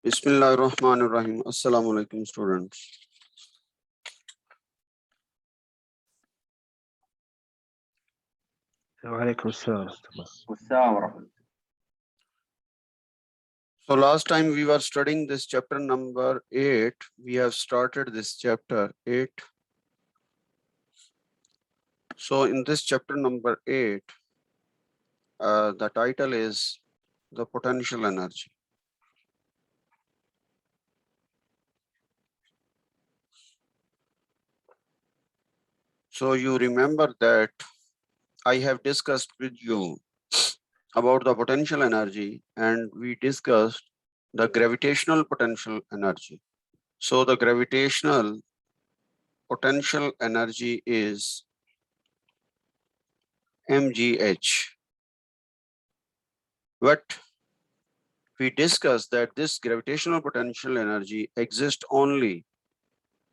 Bismillahirrahmanirrahim. Assalamu alaikum, students. وعليكم السلام. So last time we were studying this chapter number 8. We have started this chapter 8. So in this chapter number 8, the title is the potential energy. So you remember that I have discussed with you about the potential energy, and we discussed the gravitational potential energy. So the gravitational potential energy is mgh. But we discussed that this gravitational potential energy exists only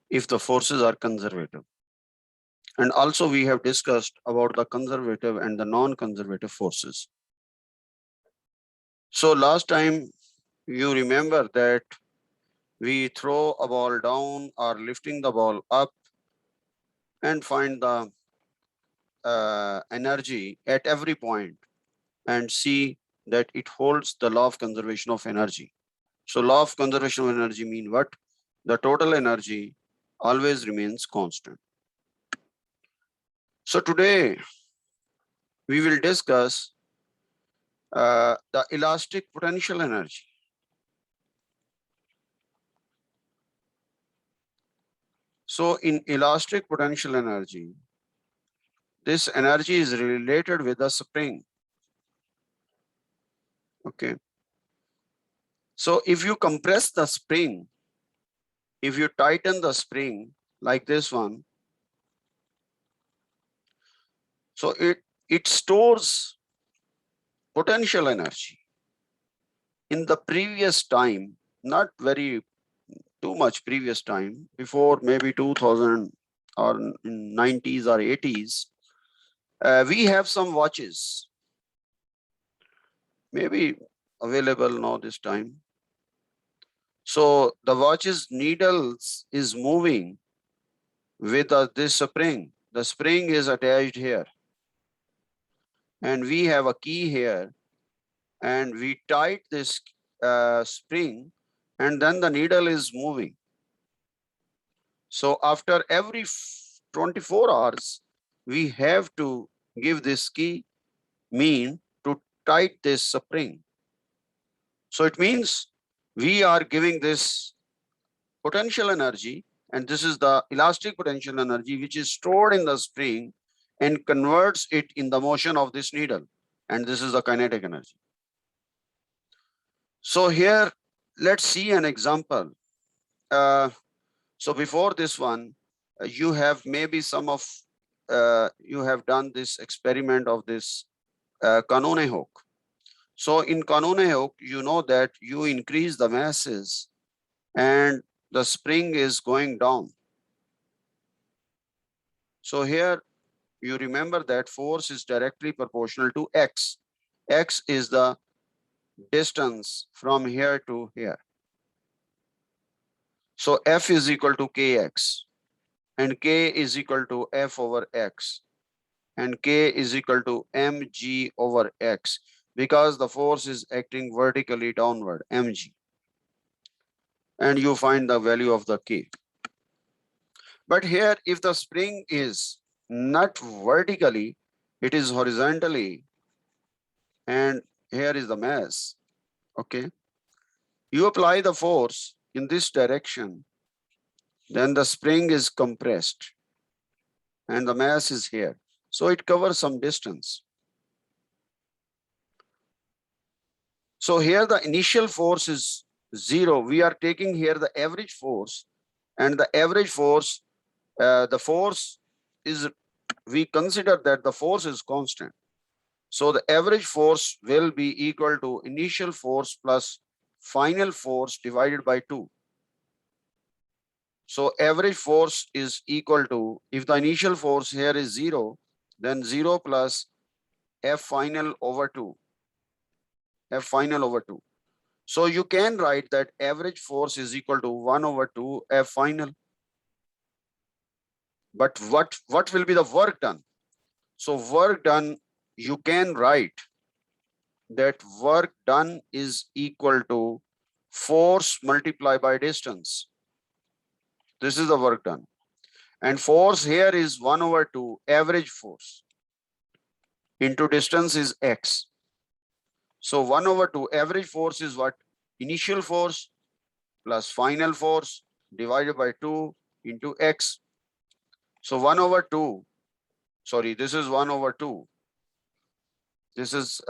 if the forces are conservative. And also we have discussed about the conservative and the non-conservative forces. So last time you remember that we throw a ball down or lifting the ball up and find the energy at every point and see that it holds the law of conservation of energy. So law of conservation of energy mean what? The total energy always remains constant. So today we will discuss the elastic potential energy. So in elastic potential energy, this energy is related with the spring. Okay. So if you compress the spring, if you tighten the spring like this one, so it stores potential energy. In the previous time, not very too much previous time, before maybe 2000 or in 90s or 80s, we have some watches, maybe available now this time. So the watch's needles is moving with this spring. The spring is attached here. And we have a key here. And we tight this spring, and then the needle is moving. So after every 24 hours, we have to give this key mean to tight this spring. So it means we are giving this potential energy, and this is the elastic potential energy which is stored in the spring and converts it in the motion of this needle. And this is the kinetic energy. So here, let's see an example. So before this one, you have maybe some of, you have done this experiment of this Kanone-Hooke. So in Kanone-Hooke, you know that you increase the masses and the spring is going down. So here you remember that force is directly proportional to x. X is the distance from here to here. So F is equal to kx, and k is equal to F over x, and k is equal to mg over x, because the force is acting vertically downward, mg. And you find the value of the k. But here, if the spring is not vertically, it is horizontally, and here is the mass. Okay. You apply the force in this direction, then the spring is compressed and the mass is here. So it covers some distance. So here the initial force is 0. We are taking here the average force, and the average force, the force is, we consider that the force is constant. So the average force will be equal to initial force plus final force divided by 2. So average force is equal to, if the initial force here is 0, then 0 plus F final over 2. F final over 2. So you can write that average force is equal to 1 over 2 F final. But what will be the work done? So work done, you can write that work done is equal to force multiplied by distance. This is the work done. And force here is 1 over 2 average force into distance is x. So 1 over 2 average force is what? Initial force plus final force divided by 2 into x. So 1 over 2, sorry, this is 1 over 2. This is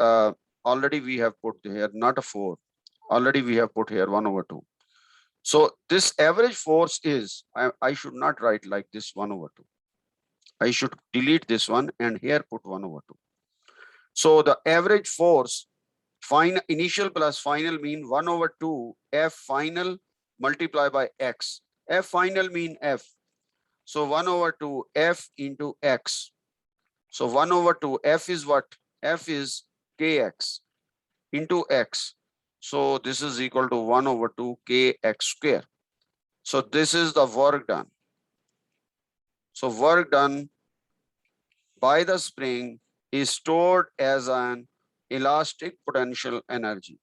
already we have put here, not a 4. Already we have put here 1 over 2. So this average force is, I should not write like this 1 over 2. I should delete this one and here put 1 over 2. So the average force, initial plus final mean 1 over 2 F final multiplied by X. F final mean F. So 1 over 2 F into X. So 1 over 2 F is what? F is Kx into X. So this is equal to 1 over 2 Kx square. So this is the work done. So work done by the spring is stored as an elastic potential energy.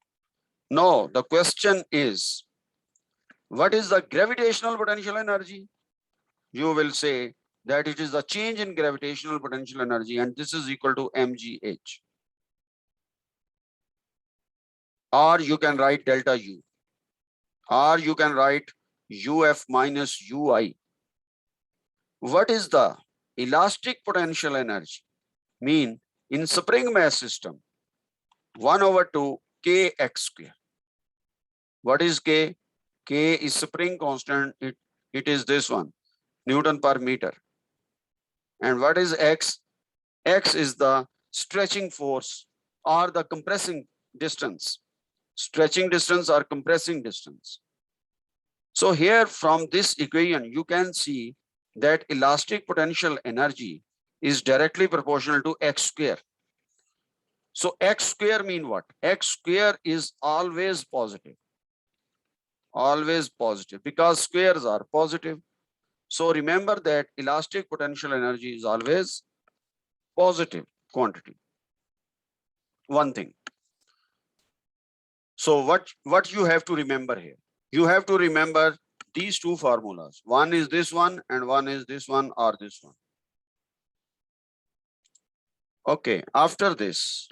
No, the question is, what is the gravitational potential energy? You will say that it is the change in gravitational potential energy and this is equal to mgh. Or you can write delta U. Or you can write UF minus UI. What is the elastic potential energy? Mean in spring mass system, 1 over 2 Kx square. What is K? K is spring constant. It is this one, Newton per meter. And what is X? X is the stretching force or the compressing distance. Stretching distance or compressing distance. So here from this equation, you can see that elastic potential energy is directly proportional to X square. So X square mean what? X square is always positive. Always positive because squares are positive. So remember that elastic potential energy is always positive quantity. One thing. So what you have to remember here? You have to remember these two formulas. One is this one and one is this one or this one. Okay, after this,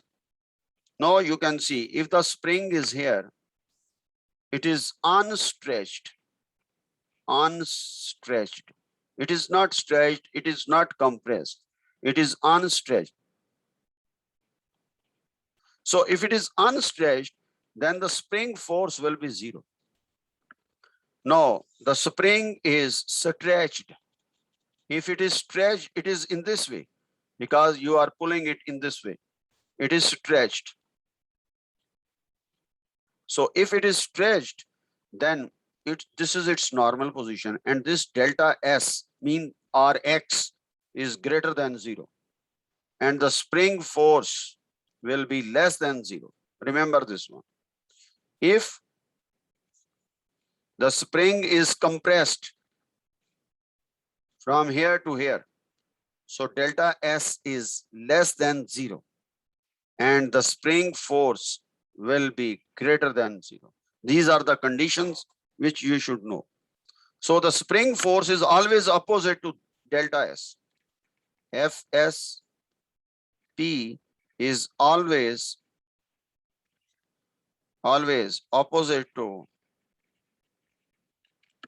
now you can see if the spring is here, it is unstretched. Unstretched. It is not stretched, it is not compressed. It is unstretched. So if it is unstretched, then the spring force will be 0. No, the spring is stretched. If it is stretched, it is in this way because you are pulling it in this way. It is stretched. So if it is stretched, then this is its normal position and this delta S mean Rx is greater than 0 and the spring force will be less than 0. Remember this one. If the spring is compressed from here to here, so delta S is less than 0 and the spring force will be greater than 0. These are the conditions which you should know. So the spring force is always opposite to delta S. Fs P is always opposite to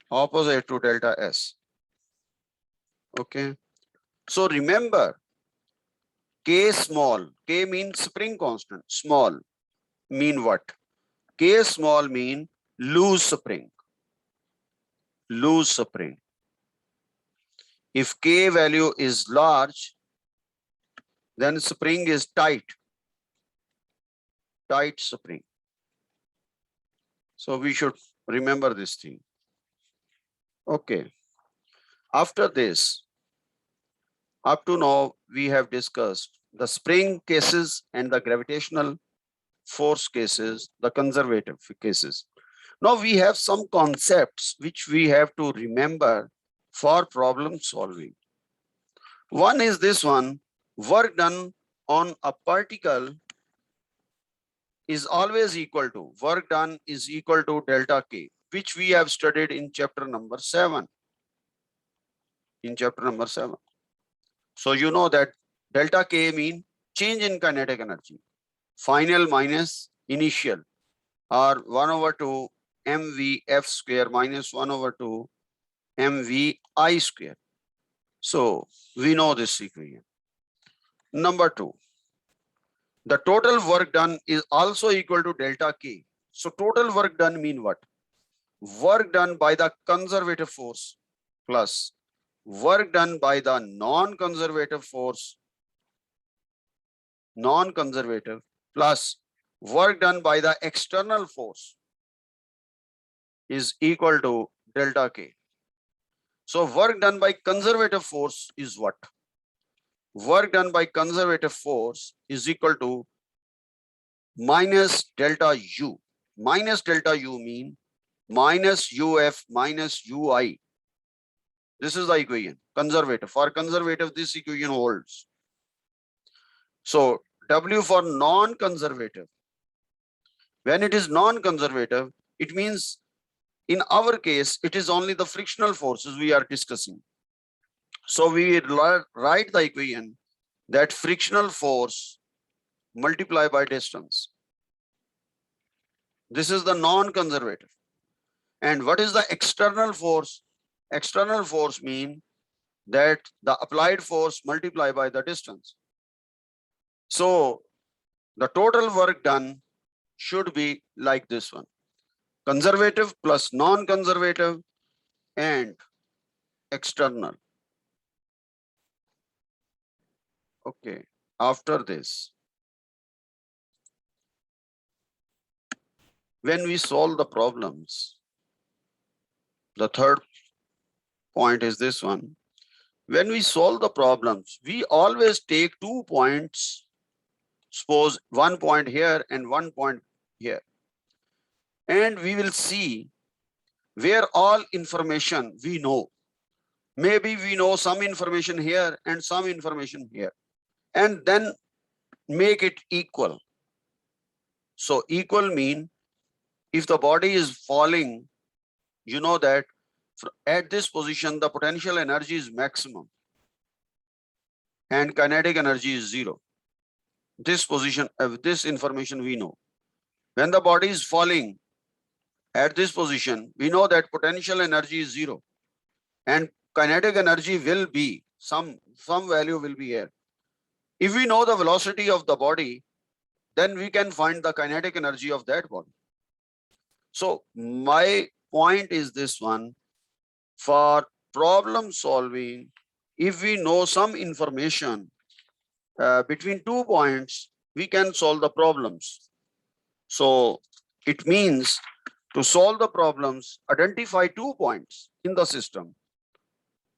delta S. Okay. So remember, K small, K means spring constant, small mean what? K small mean loose spring. Loose spring. If K value is large, then spring is tight. Tight spring. So we should remember this thing. Okay. After this, up to now, we have discussed the spring cases and the gravitational force cases, the conservative cases. Now we have some concepts which we have to remember for problem solving. One is this one: work done on a particle is always equal to, work done is equal to delta K, which we have studied in chapter number 7. So you know that delta K mean change in kinetic energy, final minus initial, or 1/2 mvf square minus 1/2 mvi square. So we know this equation. Number 2, the total work done is also equal to delta K. So total work done mean what? Work done by the conservative force plus work done by the non-conservative force, non-conservative, plus work done by the external force is equal to delta K. So work done by conservative force is what? Work done by conservative force is equal to minus delta U. Minus delta U mean minus UF minus UI. This is the equation, conservative. For conservative, this equation holds. So W for non-conservative. When it is non-conservative, it means in our case, it is only the frictional forces we are discussing. So we write the equation that frictional force multiplied by distance. This is the non-conservative. And what is the external force? External force mean that the applied force multiplied by the distance. So the total work done should be like this one: conservative plus non-conservative and external. Okay, after this, when we solve the problems, the third point is this one. When we solve the problems, we always take 2 points, suppose 1 point here and 1 point here. And we will see where all information we know. Maybe we know some information here and some information here, and then make it equal. So equal mean if the body is falling, you know that at this position, the potential energy is maximum and kinetic energy is 0. This position, this information we know. When the body is falling at this position, we know that potential energy is 0 and kinetic energy will be some value will be here. If we know the velocity of the body, then we can find the kinetic energy of that body. So my point is this one: for problem solving, if we know some information between 2 points, we can solve the problems. So it means to solve the problems, identify 2 points in the system.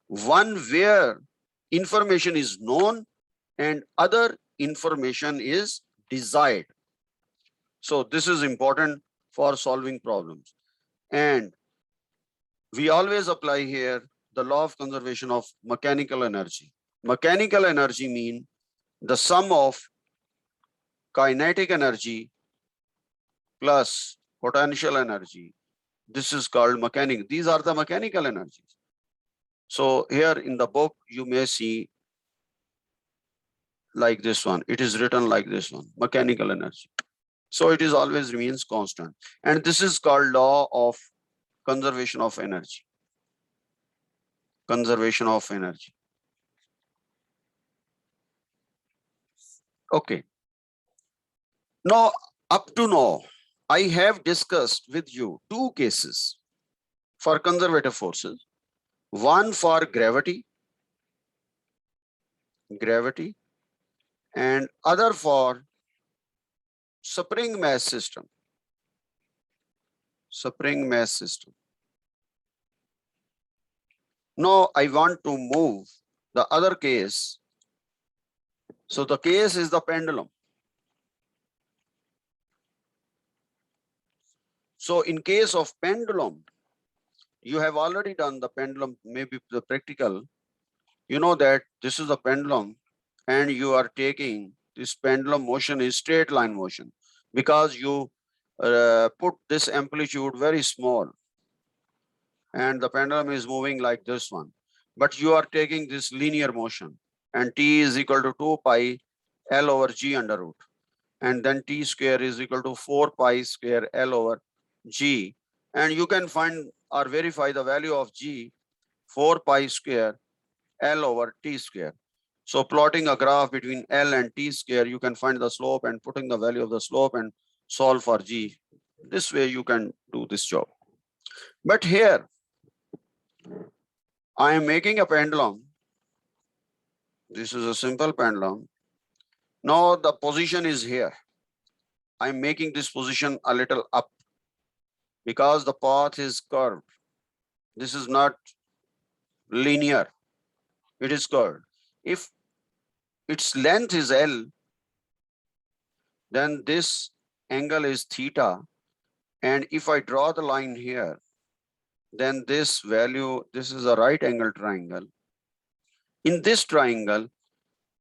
One where information is known and other information is desired. So this is important for solving problems. And we always apply here the law of conservation of mechanical energy. Mechanical energy mean the sum of kinetic energy plus potential energy. This is called mechanical. These are the mechanical energies. So here in the book, you may see like this one. It is written like this one, mechanical energy. So it is always remains constant. And this is called law of conservation of energy. Conservation of energy. Okay. Now, up to now, I have discussed with you 2 cases for conservative forces. One for gravity, and other for spring mass system. Now I want to move the other case. So the case is the pendulum. So in case of pendulum, you have already done the pendulum, maybe the practical. You know that this is the pendulum and you are taking this pendulum motion is straight line motion because you put this amplitude very small and the pendulum is moving like this one. But you are taking this linear motion and t is equal to 2 pi L over G under root. And then t square is equal to 4 pi square L over G. And you can find or verify the value of G 4 pi square L over T square. So plotting a graph between L and T square, you can find the slope and putting the value of the slope and solve for G. This way you can do this job. But here, I am making a pendulum. This is a simple pendulum. Now the position is here. I'm making this position a little up because the path is curved. This is not linear, it is curved. If its length is L, then this angle is theta. And if I draw the line here, then this value, this is a right angle triangle. In this triangle,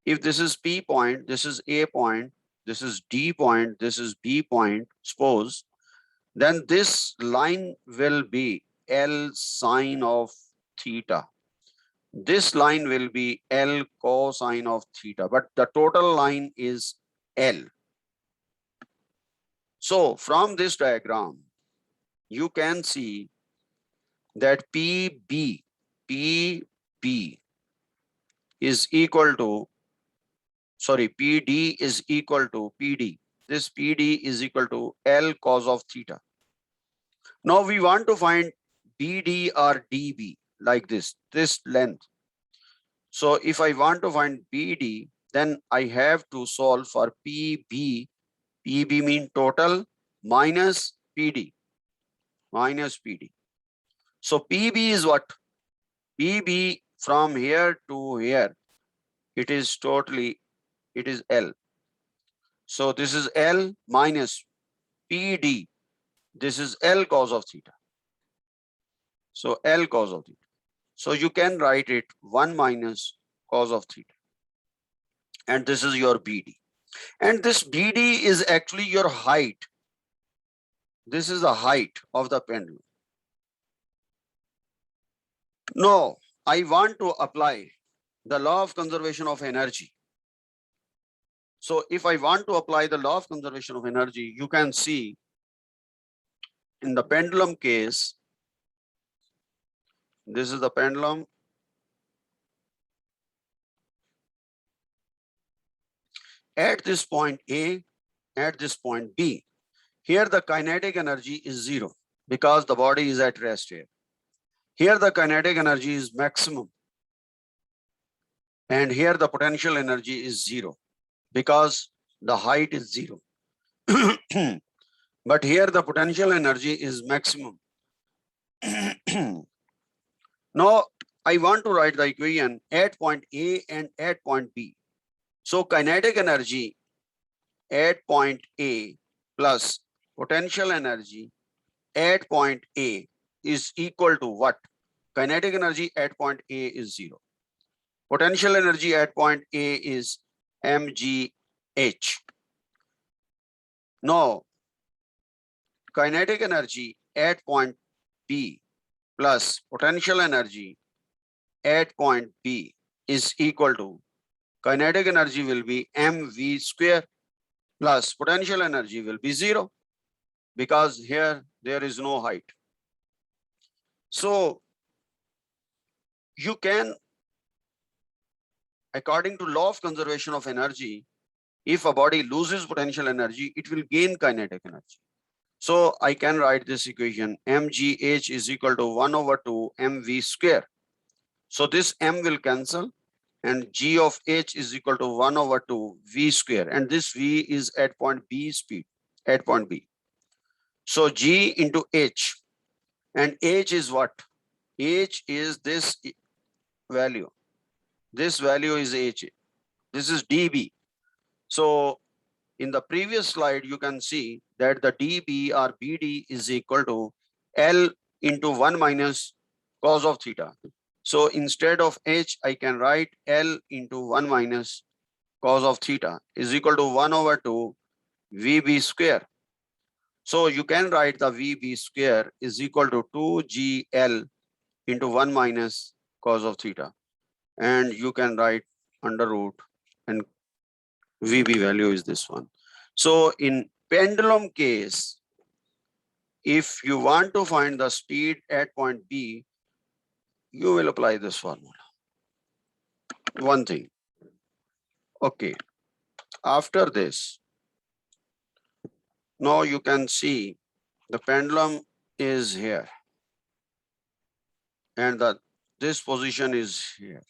if this is P point, this is A point, this is D point, this is B point, suppose, then this line will be L sine of theta. This line will be L cosine of theta, but the total line is L. So from this diagram, you can see that PB is equal to, sorry, PD is equal to PD. This PD is equal to L cos of theta. Now we want to find BD or DB like this length. So if I want to find BD, then I have to solve for PB. PB means total minus PD. So PB is what? PB from here to here, it is L. So this is L minus PD. This is L cos of theta. So L cos of theta. So you can write it 1 minus cos of theta. And this is your BD. And this BD is actually your height. This is the height of the pendulum. Now, I want to apply the law of conservation of energy. So if I want to apply the law of conservation of energy, you can see in the pendulum case, this is the pendulum. At this point A, at this point B, here the kinetic energy is 0 because the body is at rest here. Here the kinetic energy is maximum. And here the potential energy is 0 because the height is 0. But here the potential energy is maximum. Now I want to write the equation at point A and at point B. So kinetic energy at point A plus potential energy at point A is equal to what? Kinetic energy at point A is 0. Potential energy at point A is mgh. Now, kinetic energy at point B plus potential energy at point B is equal to, kinetic energy will be mv square plus potential energy will be 0 because here there is no height. So you can, according to law of conservation of energy, if a body loses potential energy, it will gain kinetic energy. So I can write this equation, mgh is equal to 1 over 2 mv square. So this m will cancel and g of h is equal to 1 over 2 v square. And this v is at point B speed, at point B. So g into h, and h is what? H is this value. This value is h. This is dB. So in the previous slide, you can see that the dB or BD is equal to L into 1 minus cos of theta. So instead of H, I can write L into 1 minus cos of theta is equal to 1 over 2 VB square. So you can write the VB square is equal to 2GL into 1 minus cos of theta. And you can write under root and VB value is this one. So in pendulum case, if you want to find the speed at point B, you will apply this formula. One thing. Okay. After this, now you can see the pendulum is here and this position is here.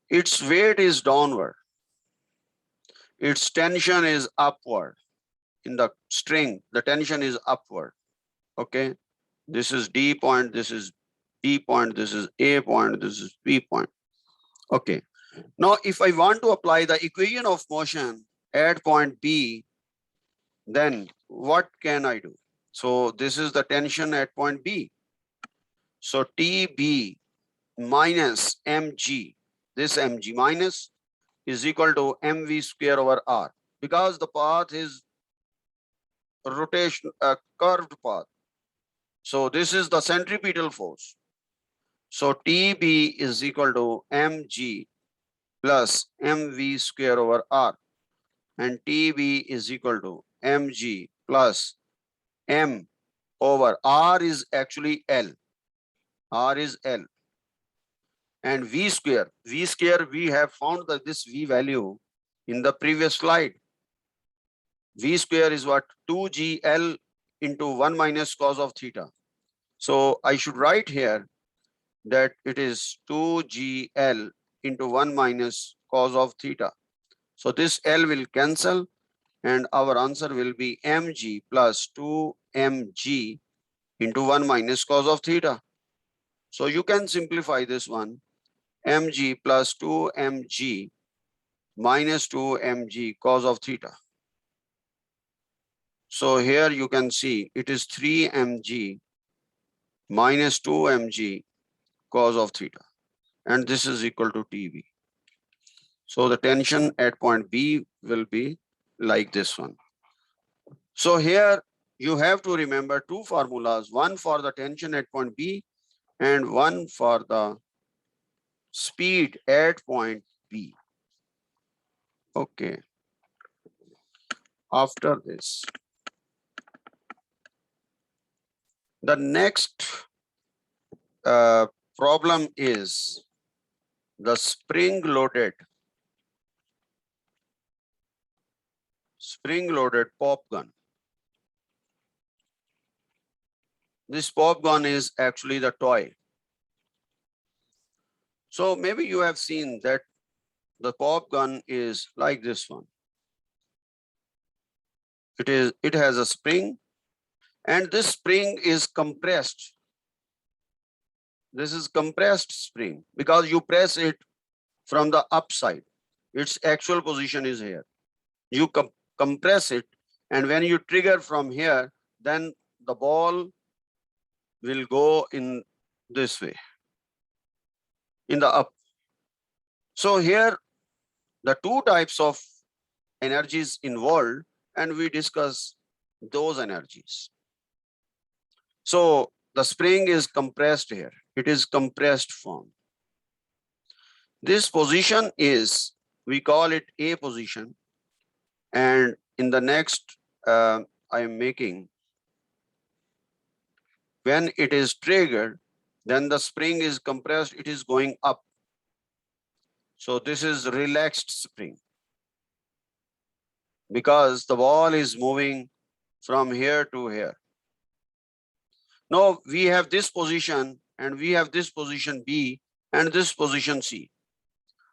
Its weight is downward. Its tension is upward. In the string, the tension is upward. Okay. This is D point, this is B point, this is A point, this is B point. Okay. Now, if I want to apply the equation of motion at point B, then what can I do? So this is the tension at point B. So TB minus mg, this mg minus is equal to mv square over r, because the path is rotation, curved path. So this is the centripetal force. So TB is equal to mg plus mv square over r, and TB is equal to mg plus m over r is actually L. R is L. And V square we have found that this V value in the previous slide. V square is what? 2GL into 1 minus cos of theta. So I should write here that it is 2GL into 1 minus cos of theta. So this L will cancel and our answer will be mg plus 2mg into 1 minus cos of theta. So you can simplify this one, mg plus 2mg minus 2mg cos of theta. So here you can see it is 3mg minus 2mg cos of theta, and this is equal to TB. So the tension at point B will be like this one. So here you have to remember two formulas, one for the tension at point B and one for the speed at point B. Okay. After this, the next problem is the spring-loaded pop gun. This pop gun is actually the toy. So maybe you have seen that the pop gun is like this one. It has a spring, and this spring is compressed. This is compressed spring because you press it from the upside. Its actual position is here. You compress it, and when you trigger from here, then the ball will go in this way, in the up. So here, the two types of energies involved, and we discuss those energies. So the spring is compressed here. It is compressed form. This position is, we call it A position. And in the next, I am making, when it is triggered, then the spring is compressed, it is going up. So this is relaxed spring, because the ball is moving from here to here. Now we have this position and we have this position B and this position C.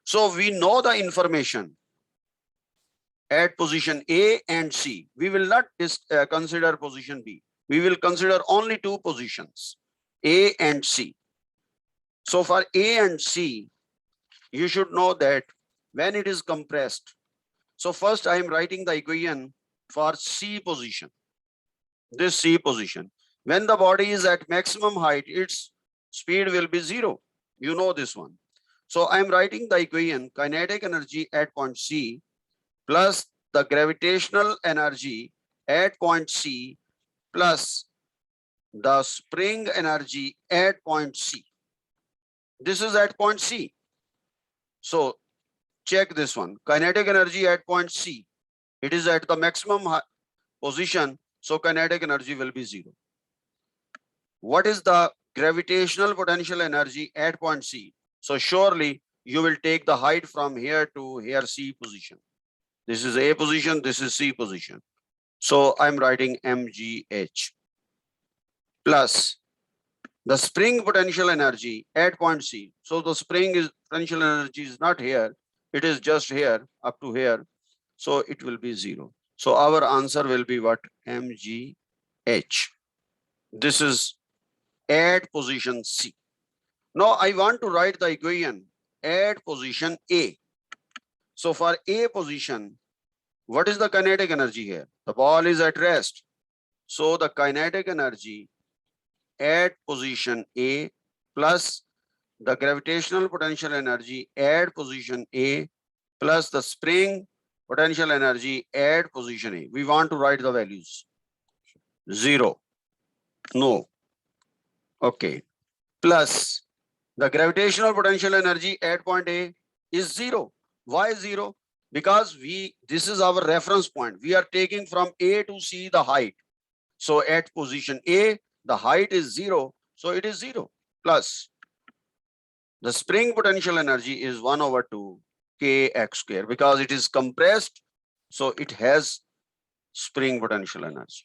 So we know the information at position A and C. We will not consider position B. We will consider only two positions, A and C. So for A and C, you should know that when it is compressed, So first I am writing the equation for C position. This C position. When the body is at maximum height, its speed will be 0. You know this one. So I am writing the equation kinetic energy at point C plus the gravitational energy at point C plus the spring energy at point C. This is at point C. So check this one. Kinetic energy at point C. It is at the maximum position. So kinetic energy will be 0. What is the gravitational potential energy at point C? So surely you will take the height from here to here C position. This is A position, this is C position. So I'm writing mgh plus the spring potential energy at point C. So the spring potential energy is not here. It is just here up to here. So it will be 0. So our answer will be what? mgh. This is at position C. Now I want to write the equation at position A. So for A position, what is the kinetic energy here? The ball is at rest. So the kinetic energy at position A plus the gravitational potential energy at position A plus the spring potential energy at position A. We want to write the values. 0. No. Okay. Plus the gravitational potential energy at point A is 0. Why 0? Because this is our reference point. We are taking from A to C the height. So at position A, the height is 0. So it is 0. Plus the spring potential energy is 1/2 kx square because it is compressed. So it has spring potential energy.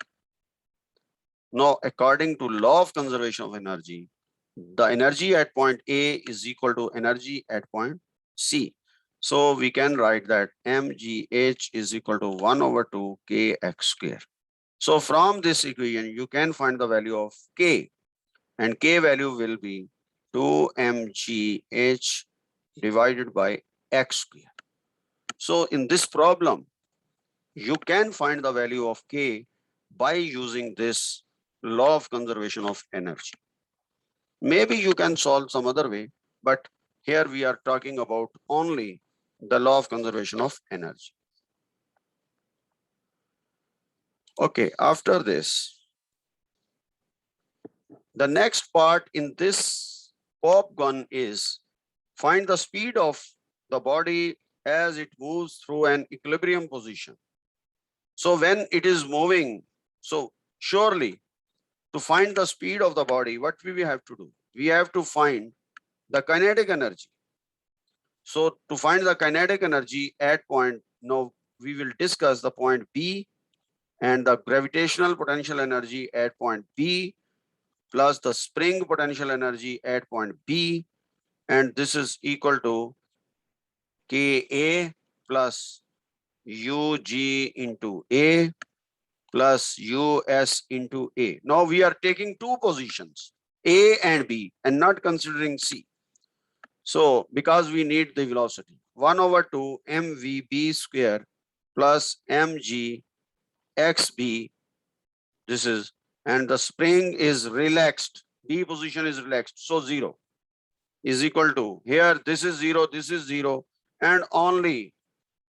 Now, according to law of conservation of energy, the energy at point A is equal to energy at point C. So we can write that mgh is equal to 1/2 kx square. So from this equation, you can find the value of K, and K value will be 2 mgh divided by x square. So in this problem, you can find the value of K by using this law of conservation of energy. Maybe you can solve some other way, but here we are talking about only the law of conservation of energy. Okay, after this, the next part in this pop gun is find the speed of the body as it moves through an equilibrium position. So when it is moving, so surely to find the speed of the body, what we have to do? We have to find the kinetic energy. So to find the kinetic energy at point, now we will discuss the point B and the gravitational potential energy at point B plus the spring potential energy at point B, and this is equal to Ka plus Ug into A plus Us into A. Now we are taking two positions, A and B, and not considering C. So because we need the velocity, 1/2 mvb square plus mg xb, this is, and the spring is relaxed, B position is relaxed, so 0 is equal to, here this is 0, this is 0, and only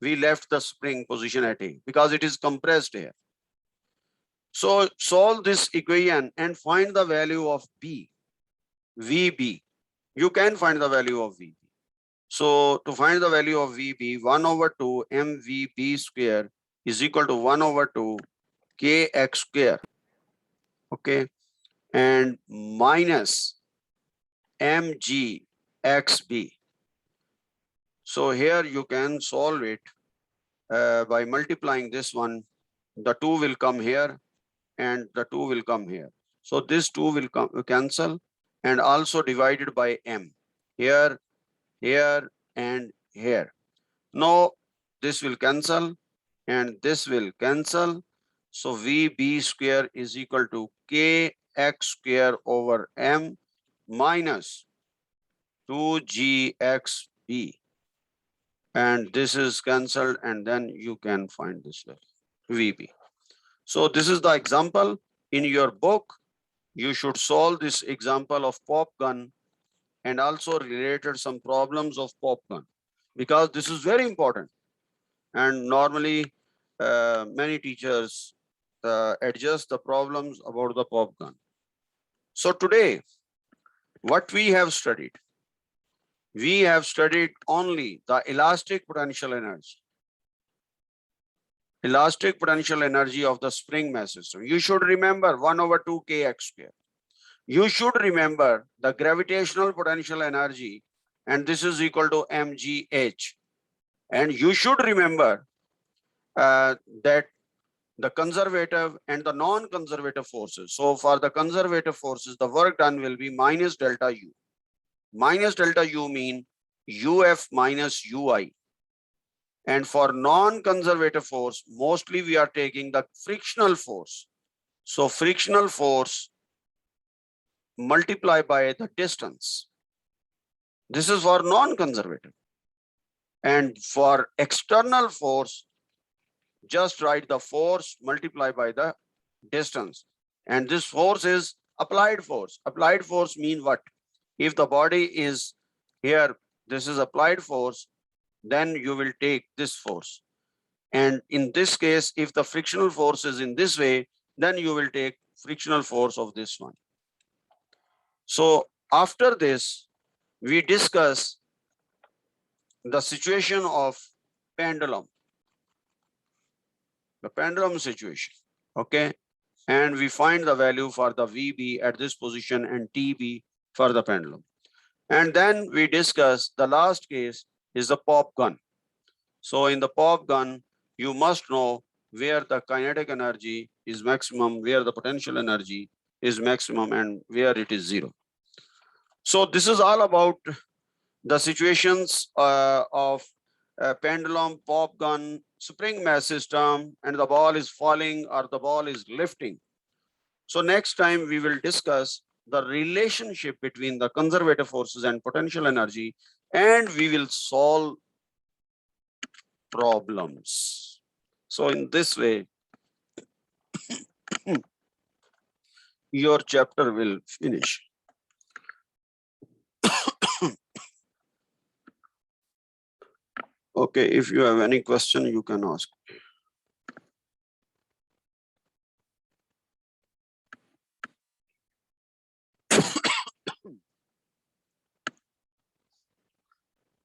we left the spring position at A because it is compressed here. So solve this equation and find the value of B, VB. You can find the value of VB. So to find the value of VB, 1/2 mvb square is equal to 1/2 kx square. Okay, and minus mgxb. So here you can solve it by multiplying this one. The 2 will come here and the 2 will come here. So this 2 will cancel, and also divided by m. Here, here, and here. Now this will cancel and this will cancel. So VB square is equal to kx square over m minus 2gxb. and this is cancelled, and then you can find this value, VB. So this is the example in your book. You should solve this example of pop gun and also related some problems of pop gun, because this is very important. And normally many teachers adjust the problems about the pop gun. So today, what we have studied only the elastic potential energy. Elastic potential energy of the spring mass system. You should remember 1/2 kx square. You should remember the gravitational potential energy, and this is equal to mgh. And you should remember that the conservative and the non-conservative forces. So for the conservative forces, the work done will be minus delta U. Minus delta U mean UF minus UI. And for non-conservative force, mostly we are taking the frictional force. So frictional force multiplied by the distance. This is for non-conservative. And for external force, just write the force multiplied by the distance. And this force is applied force. Applied force mean what? If the body is here, this is applied force, then you will take this force. And in this case, if the frictional force is in this way, then you will take frictional force of this one. So after this, we discuss the situation of pendulum, the pendulum situation, okay? And we find the value for the VB at this position and TB for the pendulum. And then we discuss the last case is the pop gun. So in the pop gun, you must know where the kinetic energy is maximum, where the potential energy is maximum, and where it is zero. So this is all about the situations of pendulum, pop gun, spring mass system, and the ball is falling or the ball is lifting. So next time we will discuss the relationship between the conservative forces and potential energy, and we will solve problems. So in this way, your chapter will finish. Okay, if you have any question, you can ask.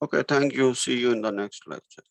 Okay, thank you. See you in the next lecture.